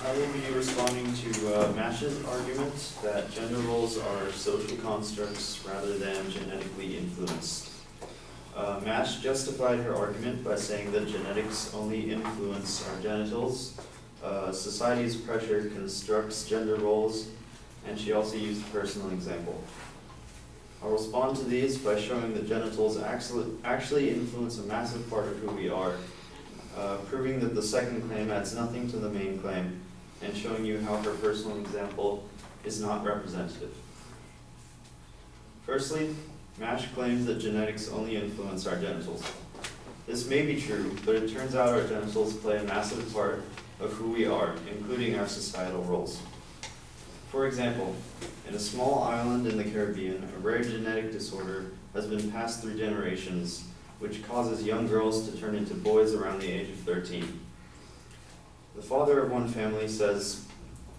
I will be responding to Mash's argument that gender roles are social constructs rather than genetically influenced. Mash justified her argument by saying that genetics only influence our genitals, society's pressure constructs gender roles, and she also used a personal example. I'll respond to these by showing that genitals actually influence a massive part of who we are, proving that the second claim adds nothing to the main claim, and showing you how her personal example is not representative. Firstly, Mash claims that genetics only influence our genitals. This may be true, but it turns out our genitals play a massive part of who we are, including our societal roles. For example, in a small island in the Caribbean, a rare genetic disorder has been passed through generations, which causes young girls to turn into boys around the age of 13. The father of one family says,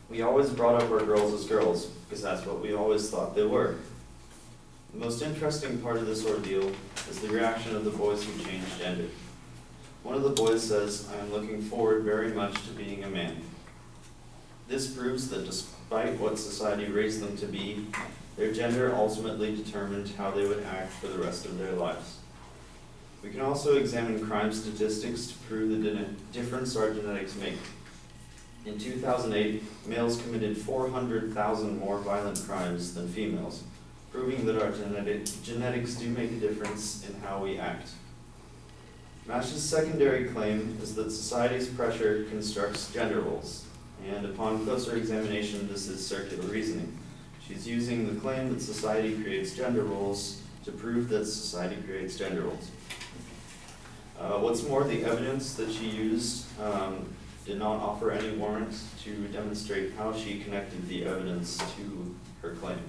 "We always brought up our girls as girls, because that's what we always thought they were." The most interesting part of this ordeal is the reaction of the boys who changed gender. One of the boys says, "I am looking forward very much to being a man." This proves that despite what society raised them to be, their gender ultimately determined how they would act for the rest of their lives. We can also examine crime statistics to prove the difference our genetics make. In 2008, males committed 400,000 more violent crimes than females, proving that our genetics do make a difference in how we act. Mash's secondary claim is that society's pressure constructs gender roles, and upon closer examination, this is circular reasoning. She's using the claim that society creates gender roles to prove that society creates gender roles. What's more, the evidence that she used did not offer any warrant to demonstrate how she connected the evidence to her claim.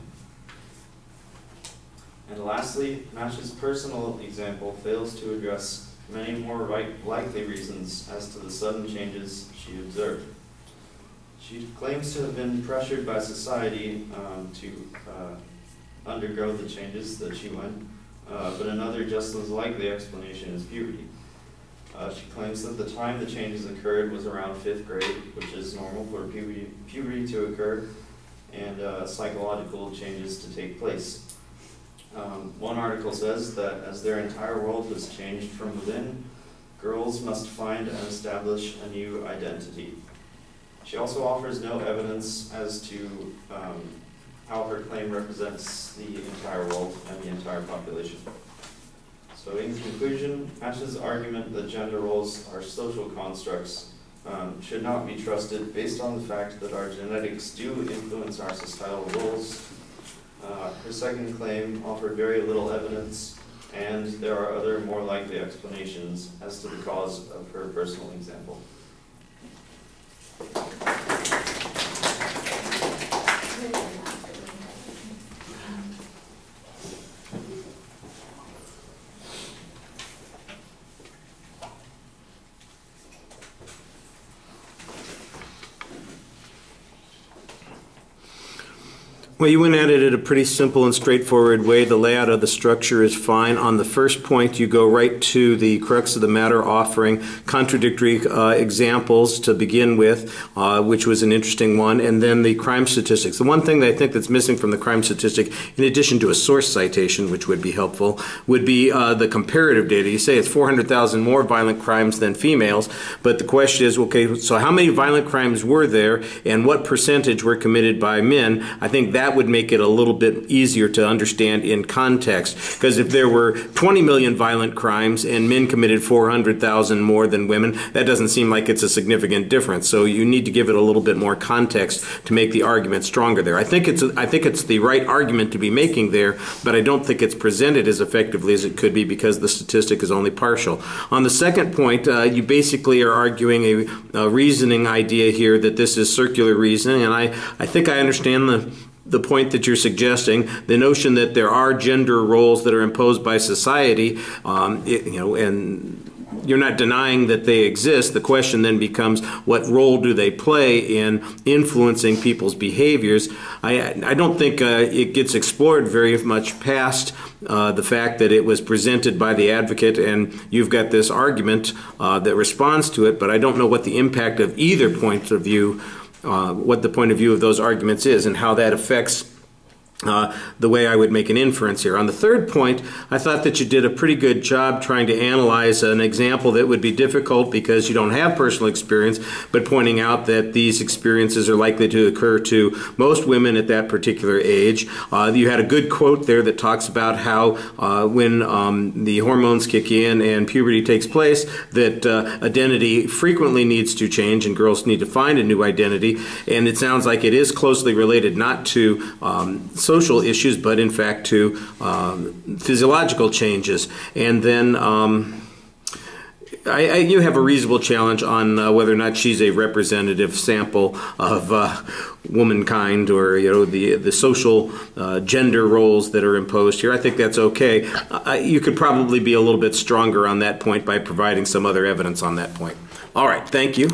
And lastly, Mash's personal example fails to address many more likely reasons as to the sudden changes she observed. She claims to have been pressured by society to undergo the changes that she went, but another just as likely explanation is puberty. She claims that the time the changes occurred was around 5th grade, which is normal for puberty to occur, and psychological changes to take place. One article says that as their entire world was changed from within, girls must find and establish a new identity. She also offers no evidence as to how her claim represents the entire world and the entire population. So in conclusion, Mash's argument that gender roles are social constructs should not be trusted based on the fact that our genetics do influence our societal roles. Her second claim offered very little evidence, and there are other more likely explanations as to the cause of her personal example. Well, you went at it in a pretty simple and straightforward way. The layout of the structure is fine. On the first point, you go right to the crux of the matter, offering contradictory examples to begin with, which was an interesting one, and then the crime statistics. The one thing that I think that's missing from the crime statistic, in addition to a source citation, which would be helpful, would be the comparative data. You say it's 400,000 more violent crimes than females, but the question is, okay, so how many violent crimes were there, and what percentage were committed by men? I think that would make it a little bit easier to understand in context, because if there were 20 million violent crimes and men committed 400,000 more than women, that doesn't seem like it's a significant difference. So you need to give it a little bit more context to make the argument stronger there. I think it's the right argument to be making there, but I don't think it's presented as effectively as it could be because the statistic is only partial. On the second point, you basically are arguing a reasoning idea here that this is circular reasoning, and I think I understand the point that you're suggesting, the notion that there are gender roles that are imposed by society, and you're not denying that they exist. The question then becomes, what role do they play in influencing people's behaviors? I don't think it gets explored very much past the fact that it was presented by the advocate and you've got this argument that responds to it, but I don't know what the impact of either point of view what the point of view of those arguments is and how that affects the way I would make an inference here. On the third point, I thought that you did a pretty good job trying to analyze an example that would be difficult because you don't have personal experience, but pointing out that these experiences are likely to occur to most women at that particular age. You had a good quote there that talks about how when the hormones kick in and puberty takes place, that identity frequently needs to change and girls need to find a new identity. And it sounds like it is closely related not to social issues, but in fact to physiological changes. And then you have a reasonable challenge on whether or not she's a representative sample of womankind, or the social gender roles that are imposed here. I think that's okay. You could probably be a little bit stronger on that point by providing some other evidence on that point. All right, thank you.